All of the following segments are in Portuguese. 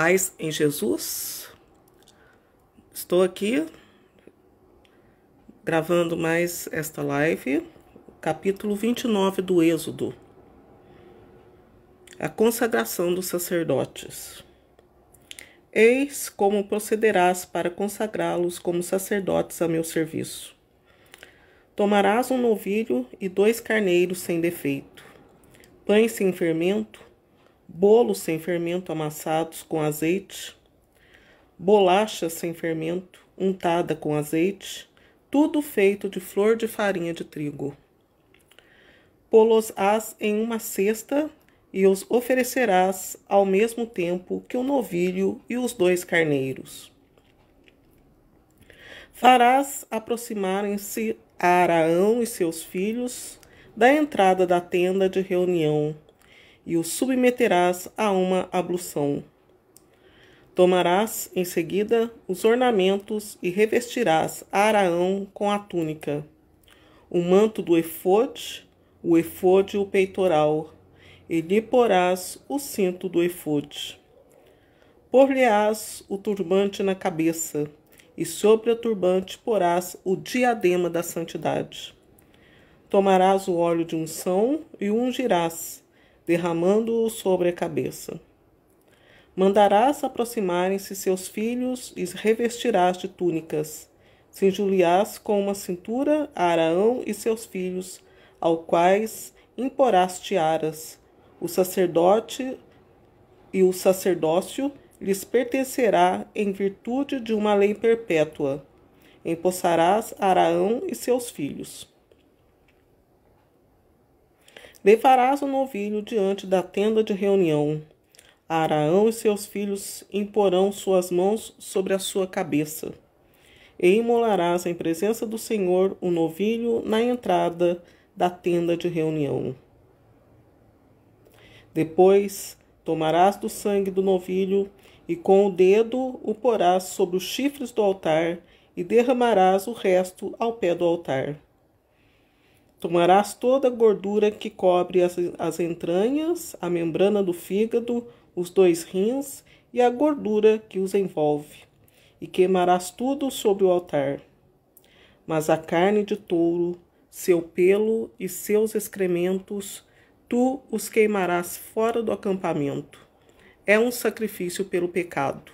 Paz em Jesus. Estou aqui gravando mais esta live, capítulo 29 do Êxodo. A consagração dos sacerdotes. Eis como procederás para consagrá-los como sacerdotes a meu serviço. Tomarás um novilho e 2 carneiros sem defeito, pães sem fermento, bolos sem fermento amassados com azeite, bolacha sem fermento, untada com azeite, tudo feito de flor de farinha de trigo. Pô-los-ás em uma cesta e os oferecerás ao mesmo tempo que o novilho e os 2 carneiros. Farás aproximarem-se Arão e seus filhos da entrada da tenda de reunião e os submeterás a uma ablução. Tomarás em seguida os ornamentos e revestirás Arão com a túnica, o manto do efode, o efode e o peitoral, e lhe porás o cinto do efode. Por-lhe-ás o turbante na cabeça, e sobre o turbante porás o diadema da santidade. Tomarás o óleo de unção e o ungirás, derramando-o sobre a cabeça. Mandarás aproximarem-se seus filhos e revestirás de túnicas. Cingi-lhe-ás com uma cintura a Arão e seus filhos, ao quais imporás tiaras. O sacerdote e o sacerdócio lhes pertencerá em virtude de uma lei perpétua. Empossarás Arão e seus filhos. Levarás o novilho diante da tenda de reunião. Arão e seus filhos imporão suas mãos sobre a sua cabeça. E imolarás em presença do Senhor o novilho na entrada da tenda de reunião. Depois tomarás do sangue do novilho e com o dedo o porás sobre os chifres do altar e derramarás o resto ao pé do altar. Tomarás toda a gordura que cobre as entranhas, a membrana do fígado, os 2 rins e a gordura que os envolve, e queimarás tudo sobre o altar. Mas a carne de touro, seu pelo e seus excrementos, tu os queimarás fora do acampamento. É um sacrifício pelo pecado.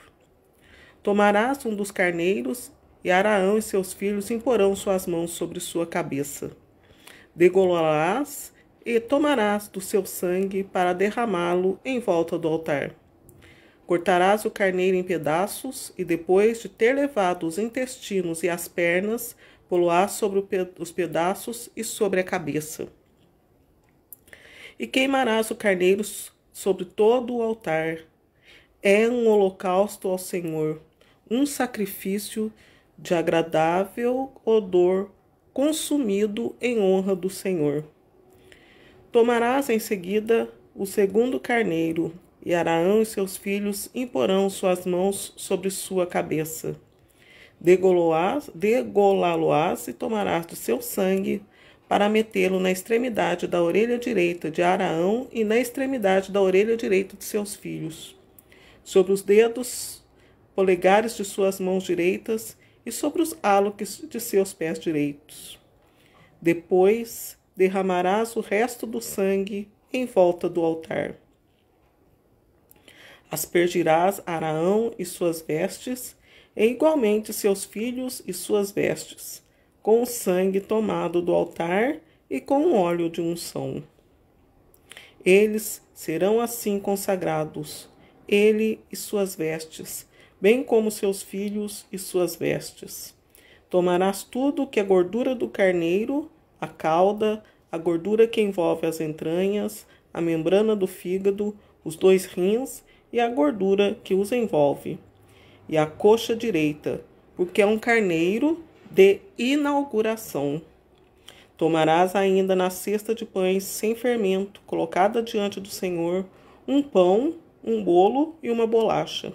Tomarás um dos carneiros, e Arão e seus filhos imporão suas mãos sobre sua cabeça. Degolá-las e tomarás do seu sangue para derramá-lo em volta do altar. Cortarás o carneiro em pedaços e, depois de ter levado os intestinos e as pernas, pô-lo-ás sobre os pedaços e sobre a cabeça. E queimarás o carneiro sobre todo o altar. É um holocausto ao Senhor, um sacrifício de agradável odor consumido em honra do Senhor. Tomarás em seguida o segundo carneiro, e Arão e seus filhos imporão suas mãos sobre sua cabeça. Degolá-lo-ás e tomarás do seu sangue para metê-lo na extremidade da orelha direita de Arão e na extremidade da orelha direita de seus filhos, sobre os dedos polegares de suas mãos direitas e sobre os áloques de seus pés direitos. Depois derramarás o resto do sangue em volta do altar. Aspergirás Arão e suas vestes, e igualmente seus filhos e suas vestes, com o sangue tomado do altar e com o óleo de unção. Eles serão assim consagrados, ele e suas vestes, bem como seus filhos e suas vestes. Tomarás tudo que é gordura do carneiro, a cauda, a gordura que envolve as entranhas, a membrana do fígado, os 2 rins e a gordura que os envolve, e a coxa direita, porque é um carneiro de inauguração. Tomarás ainda na cesta de pães sem fermento, colocada diante do Senhor, um pão, um bolo e uma bolacha.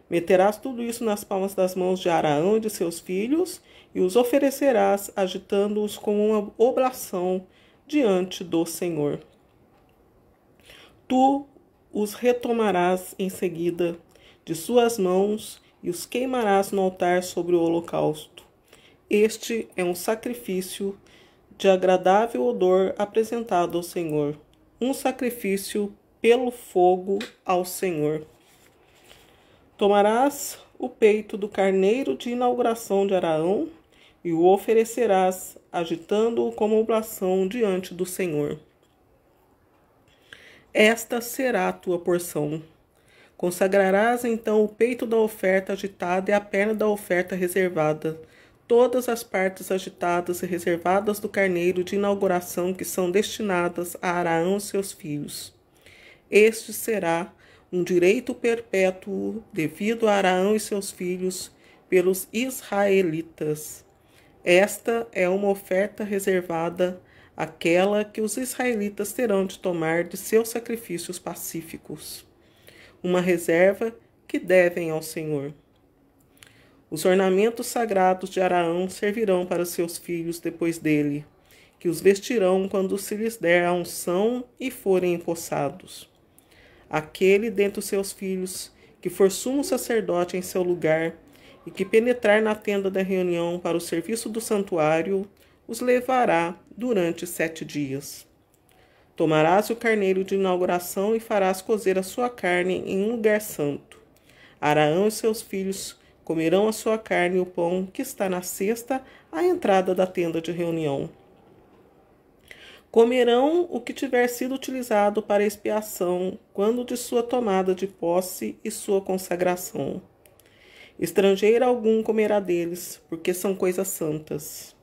Meterás tudo isso nas palmas das mãos de Arão e de seus filhos, e os oferecerás, agitando-os como uma oblação diante do Senhor. Tu os retomarás em seguida, de suas mãos e os queimarás no altar sobre o holocausto. Este é um sacrifício de agradável odor apresentado ao Senhor, um sacrifício pelo fogo ao Senhor. Tomarás o peito do carneiro de inauguração de Arão e o oferecerás, agitando-o como oblação diante do Senhor. Esta será a tua porção. Consagrarás então o peito da oferta agitada e a perna da oferta reservada, todas as partes agitadas e reservadas do carneiro de inauguração que são destinadas a Arão e seus filhos. Este será um direito perpétuo devido a Arão e seus filhos pelos israelitas. Esta é uma oferta reservada, aquela que os israelitas terão de tomar de seus sacrifícios pacíficos. Uma reserva que devem ao Senhor. Os ornamentos sagrados de Arão servirão para seus filhos depois dele, que os vestirão quando se lhes der a unção e forem empossados. Aquele dentre os seus filhos que for sumo sacerdote em seu lugar e que penetrar na tenda da reunião para o serviço do santuário, os levará durante 7 dias. Tomarás o carneiro de inauguração e farás cozer a sua carne em um lugar santo. Arão e seus filhos comerão a sua carne e o pão que está na cesta à entrada da tenda de reunião. Comerão o que tiver sido utilizado para expiação, quando de sua tomada de posse e sua consagração. Estrangeiro algum comerá deles, porque são coisas santas.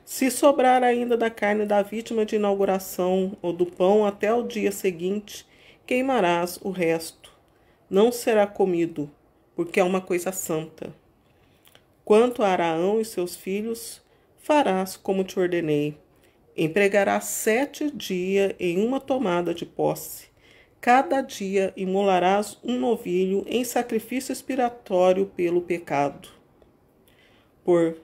Se sobrar ainda da carne da vítima de inauguração ou do pão até o dia seguinte, queimarás o resto. Não será comido, porque é uma coisa santa. Quanto a Arão e seus filhos, farás como te ordenei. Empregarás 7 dias em uma tomada de posse. Cada dia imolarás um novilho em sacrifício expiatório pelo pecado. Por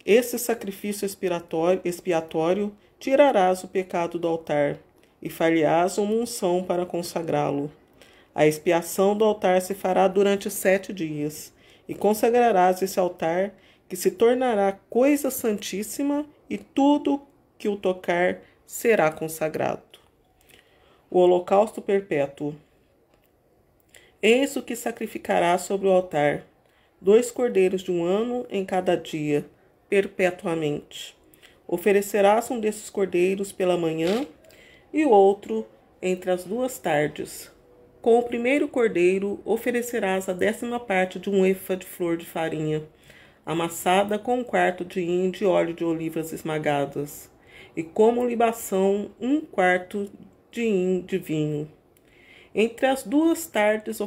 esse sacrifício expiatório tirarás o pecado do altar e far-lhe-ás uma unção para consagrá-lo. A expiação do altar se fará durante 7 dias, e consagrarás esse altar, que se tornará coisa santíssima, e tudo que o tocar será consagrado. O holocausto perpétuo. Eis o que sacrificarás sobre o altar: 2 cordeiros de 1 ano em cada dia, perpetuamente. Oferecerás um desses cordeiros pela manhã e o outro entre as 2 tardes. Com o primeiro cordeiro oferecerás a 10ª parte de 1 efa de flor de farinha, amassada com 1/4 de hin de óleo de olivas esmagadas, e como libação 1/4 de hin de vinho. Entre as 2 tardes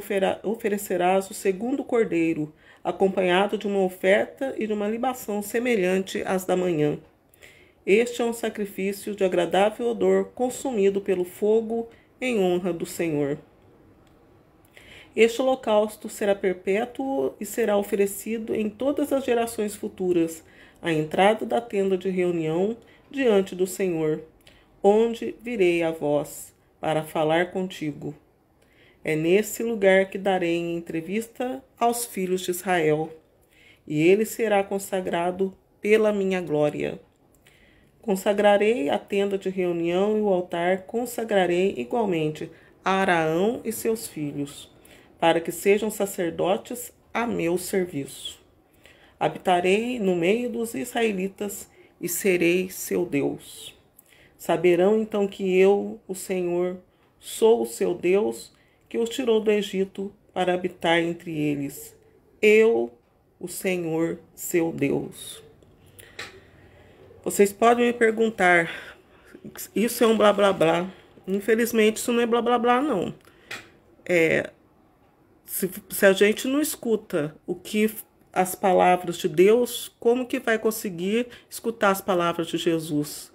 oferecerás o segundo cordeiro, acompanhado de uma oferta e de uma libação semelhante às da manhã. Este é um sacrifício de agradável odor consumido pelo fogo em honra do Senhor. Este holocausto será perpétuo e será oferecido em todas as gerações futuras, à entrada da tenda de reunião diante do Senhor, onde virei a vós para falar contigo. É nesse lugar que darei entrevista aos filhos de Israel, e ele será consagrado pela minha glória. Consagrarei a tenda de reunião e o altar consagrarei igualmente a Arão e seus filhos, para que sejam sacerdotes a meu serviço. Habitarei no meio dos israelitas e serei seu Deus. Saberão então que eu, o Senhor, sou o seu Deus, que os tirou do Egito para habitar entre eles. Eu, o Senhor, seu Deus. Vocês podem me perguntar, isso é um blá blá blá? Infelizmente isso não é blá blá blá não. Se a gente não escuta as palavras de Deus, como que vai conseguir escutar as palavras de Jesus?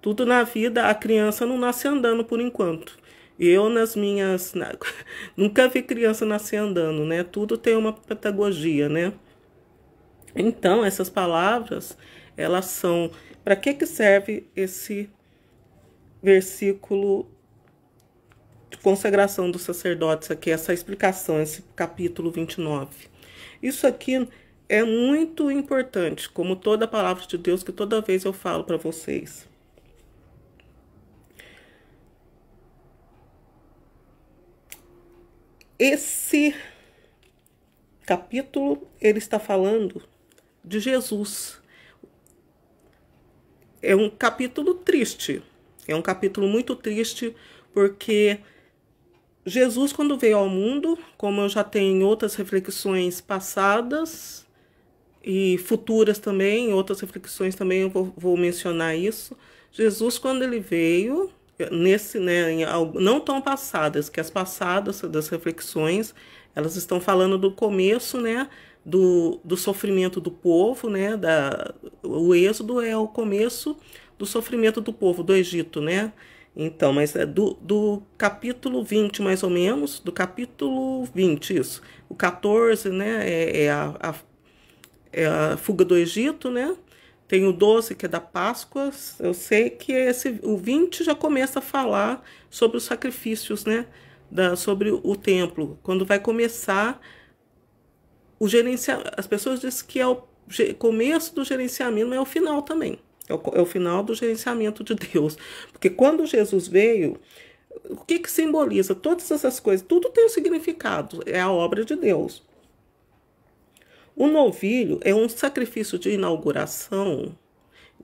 Tudo na vida, a criança não nasce andando por enquanto. Eu, nunca vi criança nascer andando, né? Tudo tem uma pedagogia, né? Então, essas palavras, elas são... Para que serve esse versículo consagração dos sacerdotes aqui, essa explicação, esse capítulo 29. Isso aqui é muito importante, como toda a palavra de Deus que toda vez eu falo para vocês. Esse capítulo, ele está falando de Jesus. É um capítulo triste, é um capítulo muito triste, porque Jesus, quando veio ao mundo, como eu já tenho em outras reflexões passadas e futuras também, outras reflexões também eu vou mencionar isso. Jesus, quando ele veio, não tão passadas, que as passadas das reflexões, elas estão falando do começo, né, do sofrimento do povo, né, o Êxodo é o começo do sofrimento do povo do Egito, né? Então, mas é do capítulo 20, mais ou menos, do capítulo 20, isso. O 14, né, é a fuga do Egito, né? Tem o 12, que é da Páscoa. Eu sei que o 20 já começa a falar sobre os sacrifícios, né? Sobre o templo. Quando vai começar o gerenciamento. As pessoas dizem que é o começo do gerenciamento, mas é o final também. É o final do gerenciamento de Deus. Porque quando Jesus veio, o que simboliza? Todas essas coisas, tudo tem um significado. É a obra de Deus. O novilho é um sacrifício de inauguração.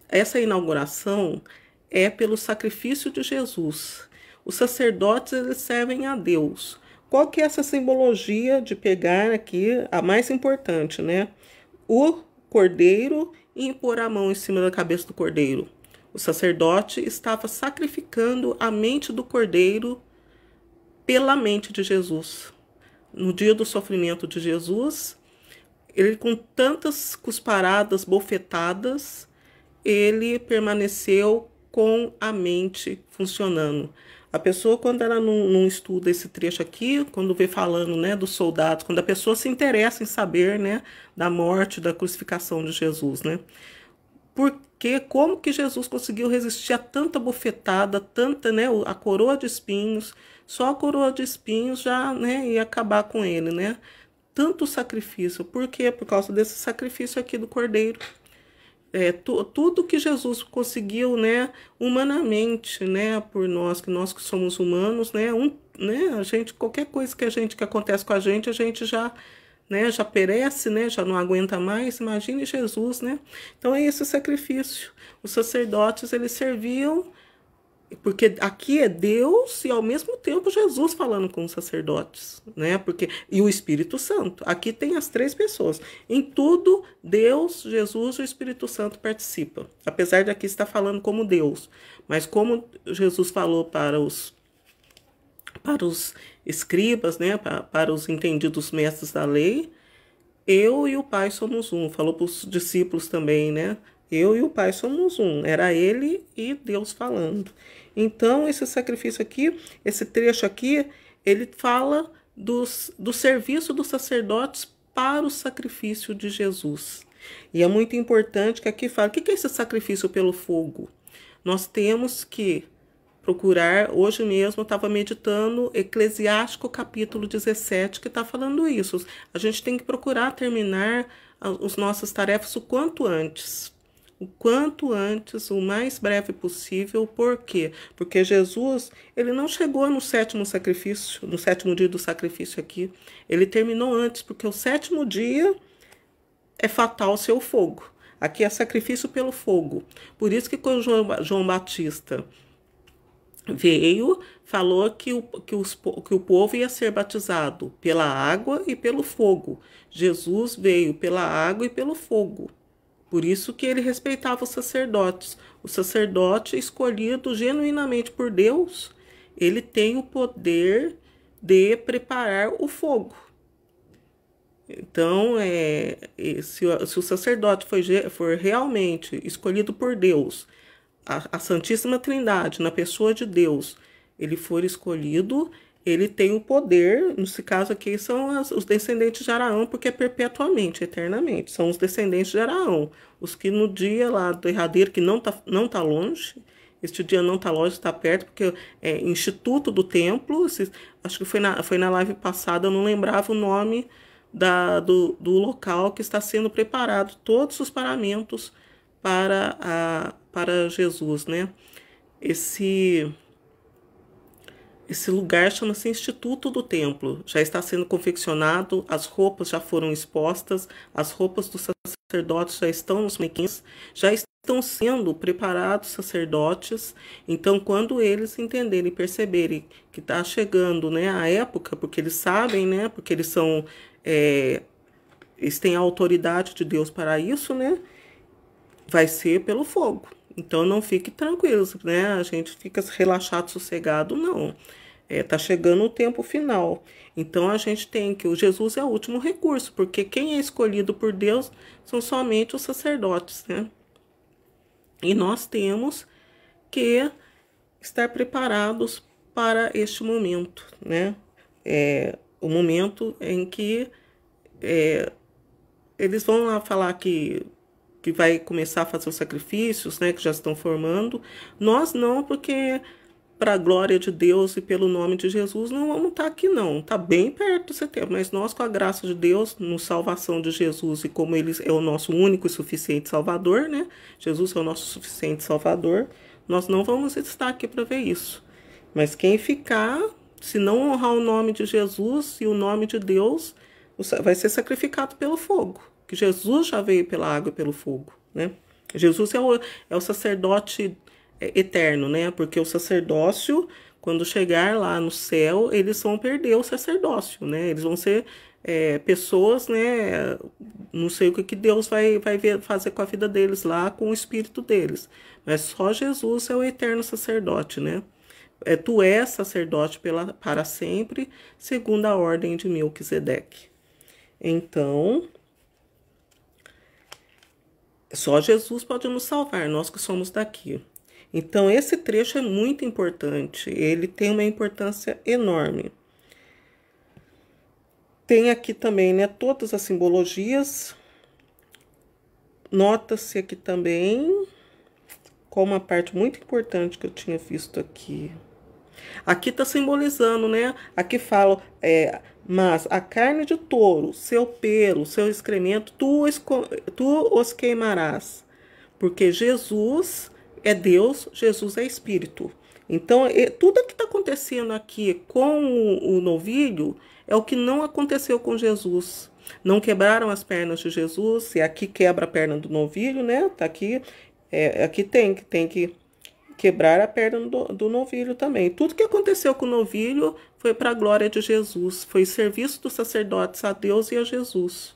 Essa inauguração é pelo sacrifício de Jesus. Os sacerdotes, eles servem a Deus. Qual que é essa simbologia de pegar aqui a mais importante, né? O cordeiro e impor a mão em cima da cabeça do cordeiro. O sacerdote estava sacrificando a mente do cordeiro pela mente de Jesus. No dia do sofrimento de Jesus, ele, com tantas cusparadas, bofetadas, ele permaneceu com a mente funcionando. A pessoa, quando ela não estuda esse trecho aqui, quando vê falando, né, dos soldados, quando a pessoa se interessa em saber, né, da morte, da crucificação de Jesus, né? Porque como que Jesus conseguiu resistir a tanta bofetada, tanta, né, a coroa de espinhos, só a coroa de espinhos já, né, ia acabar com ele, né? Tanto sacrifício. Por quê? Por causa desse sacrifício aqui do cordeiro. Tudo que Jesus conseguiu, né, humanamente, né, por nós que somos humanos, né, a gente, qualquer coisa que acontece com a gente já, né, já perece, né, já não aguenta mais. Imagine Jesus, né? Então é esse sacrifício. Os sacerdotes, eles serviam, porque aqui é Deus e ao mesmo tempo Jesus falando com os sacerdotes, né? E o Espírito Santo. Aqui tem as três pessoas. Em tudo, Deus, Jesus e o Espírito Santo participam. Apesar de aqui estar falando como Deus, mas como Jesus falou para os escribas, né? Para os entendidos mestres da lei, eu e o Pai somos um. Falou para os discípulos também, né? Eu e o Pai somos um. Era ele e Deus falando. Então, esse sacrifício aqui, esse trecho aqui, ele fala do serviço dos sacerdotes para o sacrifício de Jesus. E é muito importante que aqui fala, o que é esse sacrifício pelo fogo? Nós temos que procurar, hoje mesmo eu estava meditando Eclesiástico capítulo 17, que está falando isso. A gente tem que procurar terminar as nossas tarefas o quanto antes. O quanto antes, o mais breve possível. Por quê? Porque Jesus, ele não chegou no sétimo sacrifício, no sétimo dia do sacrifício aqui. Ele terminou antes, porque o sétimo dia é fatal ser o fogo. Aqui é sacrifício pelo fogo. Por isso que quando João Batista veio, falou que o povo ia ser batizado pela água e pelo fogo. Jesus veio pela água e pelo fogo. Por isso que ele respeitava os sacerdotes. O sacerdote escolhido genuinamente por Deus, ele tem o poder de preparar o fogo. Então, se o sacerdote for realmente escolhido por Deus, a Santíssima Trindade, na pessoa de Deus, ele for escolhido, ele tem o poder, nesse caso aqui são os descendentes de Araão, porque é perpetuamente, eternamente, são os descendentes de Araão, os que no dia lá do derradeiro, que não tá longe, Este dia não está longe, está perto, porque é Instituto do Templo. Acho que foi na live passada, eu não lembrava o nome do local que está sendo preparado, todos os paramentos para Jesus, né? Esse lugar chama-se Instituto do Templo. Já está sendo confeccionado, as roupas já foram expostas, as roupas dos sacerdotes já estão nos manequins, já estão sendo preparados sacerdotes. Então, quando eles entenderem e perceberem que está chegando, né, a época, porque eles sabem, né, porque eles são, eles têm a autoridade de Deus para isso, né, vai ser pelo fogo. Então, não fique tranquilos, né? A gente fica relaxado, sossegado, não. Tá chegando o tempo final. Então, a gente tem que... O Jesus é o último recurso, porque quem é escolhido por Deus são somente os sacerdotes, né? E nós temos que estar preparados para este momento, né? O momento em que eles vão lá falar que vai começar a fazer os sacrifícios, né, que já estão formando. Nós não, porque para a glória de Deus e pelo nome de Jesus não vamos estar aqui não. Está bem perto desse tempo, mas nós, com a graça de Deus, no salvação de Jesus, e como ele é o nosso único e suficiente Salvador, né? Jesus é o nosso suficiente Salvador, nós não vamos estar aqui para ver isso. Mas quem ficar, se não honrar o nome de Jesus e o nome de Deus, vai ser sacrificado pelo fogo. Que Jesus já veio pela água e pelo fogo, né? Jesus é o sacerdote eterno, né? Porque o sacerdócio, quando chegar lá no céu, eles vão perder o sacerdócio, né? Eles vão ser pessoas, né? Não sei o que Deus vai fazer com a vida deles lá, com o espírito deles. Mas só Jesus é o eterno sacerdote, né? Tu és sacerdote para sempre, segundo a ordem de Melquisedeque. Então... só Jesus pode nos salvar, nós que somos daqui. Então, esse trecho é muito importante. Ele tem uma importância enorme. Tem aqui também, né, todas as simbologias. Nota-se aqui também, com uma parte muito importante que eu tinha visto aqui. Aqui está simbolizando, né? Aqui fala... mas a carne de touro, seu pelo, seu excremento, tu os queimarás. Porque Jesus é Deus, Jesus é Espírito. Então, tudo que está acontecendo aqui com o novilho é o que não aconteceu com Jesus. Não quebraram as pernas de Jesus, e aqui quebra a perna do novilho, né? Tá aqui, aqui tem que quebrar a perna do novilho também. Tudo que aconteceu com o novilho foi para a glória de Jesus. Foi serviço dos sacerdotes a Deus e a Jesus.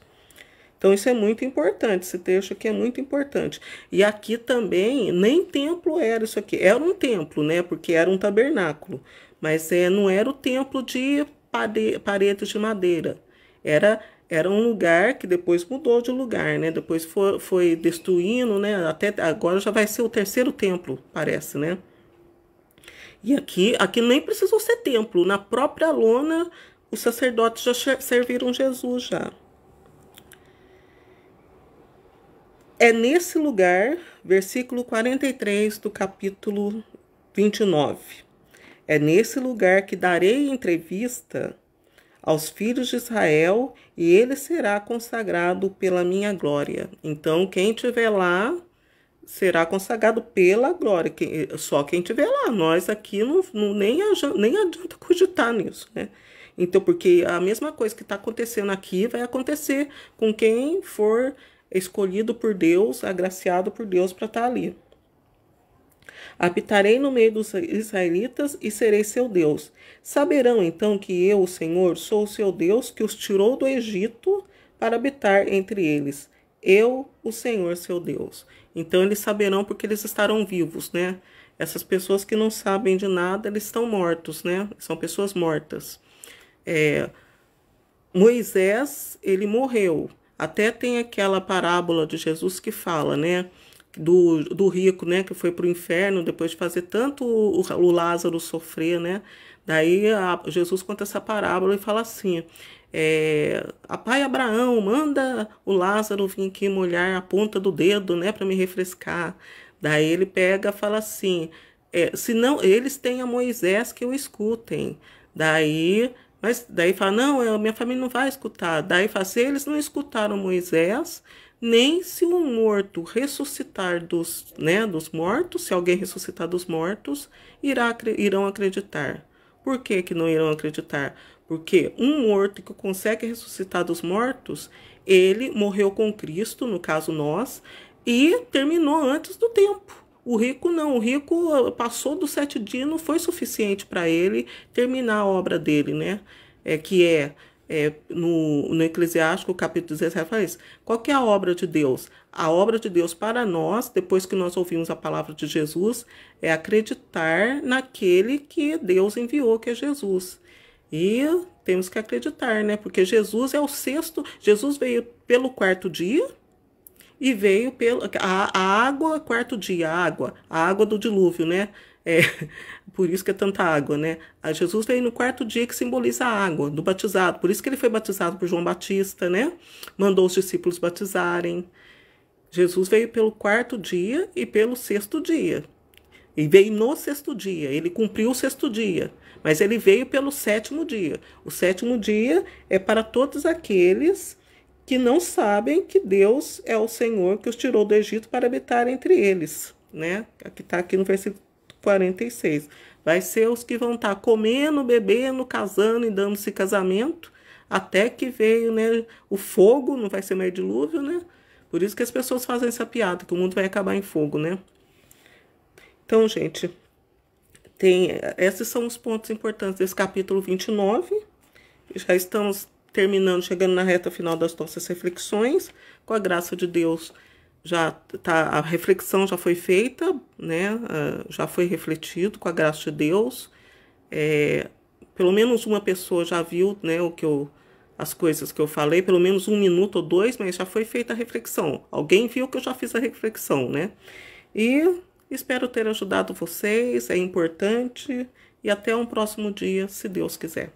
Então, isso é muito importante. Esse trecho aqui é muito importante. E aqui também, nem templo era isso aqui. Era um templo, né? Porque era um tabernáculo. Mas não era o templo de paredes de madeira. Era um lugar que depois mudou de lugar, né? Depois foi destruindo, né? Até agora já vai ser o terceiro templo, parece, né? E aqui nem precisou ser templo. Na própria lona, os sacerdotes já serviram Jesus já. É nesse lugar, versículo 43 do capítulo 29. É nesse lugar que darei entrevista aos filhos de Israel, e ele será consagrado pela minha glória. Então, quem estiver lá será consagrado pela glória. Só quem estiver lá. Nós aqui nem adianta cogitar nisso, né? Então, porque a mesma coisa que está acontecendo aqui vai acontecer com quem for escolhido por Deus, agraciado por Deus para estar ali. Habitarei no meio dos israelitas e serei seu Deus. Saberão então que eu, o Senhor, sou o seu Deus, que os tirou do Egito para habitar entre eles. Eu, o Senhor, seu Deus. Então eles saberão porque eles estarão vivos, né? Essas pessoas que não sabem de nada, eles estão mortos, né? São pessoas mortas. Moisés, ele morreu. Até tem aquela parábola de Jesus que fala, né? Do rico, né? Que foi para o inferno depois de fazer tanto o Lázaro sofrer, né? Daí Jesus conta essa parábola e fala assim: pai Abraão, manda o Lázaro vir aqui molhar a ponta do dedo, né? Para me refrescar. Daí ele pega e fala assim: se não, eles têm a Moisés que o escutem. Daí fala, não, minha família não vai escutar. Daí fala, se eles não escutaram Moisés, nem se um morto ressuscitar dos mortos, se alguém ressuscitar dos mortos, irão acreditar. Por que que não irão acreditar? Porque um morto que consegue ressuscitar dos mortos, ele morreu com Cristo, no caso nós, e terminou antes do tempo. O rico não, o rico passou dos 7 dias, não foi suficiente para ele terminar a obra dele, né? No Eclesiástico, capítulo 17, fala isso. Qual que é a obra de Deus? A obra de Deus para nós, depois que nós ouvimos a palavra de Jesus, é acreditar naquele que Deus enviou, que é Jesus. E temos que acreditar, né? Porque Jesus é o sexto, Jesus veio pelo 4º dia, e veio a água, 4º dia, a água do dilúvio, né? Por isso que é tanta água, né? Jesus veio no 4º dia, que simboliza a água do batizado. Por isso que ele foi batizado por João Batista, né? Mandou os discípulos batizarem. Jesus veio pelo 4º dia e pelo 6º dia. E veio no 6º dia. Ele cumpriu o 6º dia. Mas ele veio pelo 7º dia. O 7º dia é para todos aqueles que não sabem que Deus é o Senhor que os tirou do Egito para habitar entre eles, né? Aqui está aqui no versículo 46. Vai ser os que vão estar comendo, bebendo, casando e dando-se casamento, até que veio, né, o fogo, não vai ser mais dilúvio, né? Por isso que as pessoas fazem essa piada, que o mundo vai acabar em fogo, né? Então, gente, esses são os pontos importantes desse capítulo 29. Já estamos terminando, chegando na reta final das nossas reflexões. Com a graça de Deus, a reflexão já foi feita, né? Já foi refletido com a graça de Deus. Pelo menos uma pessoa já viu, né, as coisas que eu falei, pelo menos 1 minuto ou 2, mas já foi feita a reflexão. Alguém viu que eu já fiz a reflexão, né? E espero ter ajudado vocês, é importante. E até um próximo dia, se Deus quiser.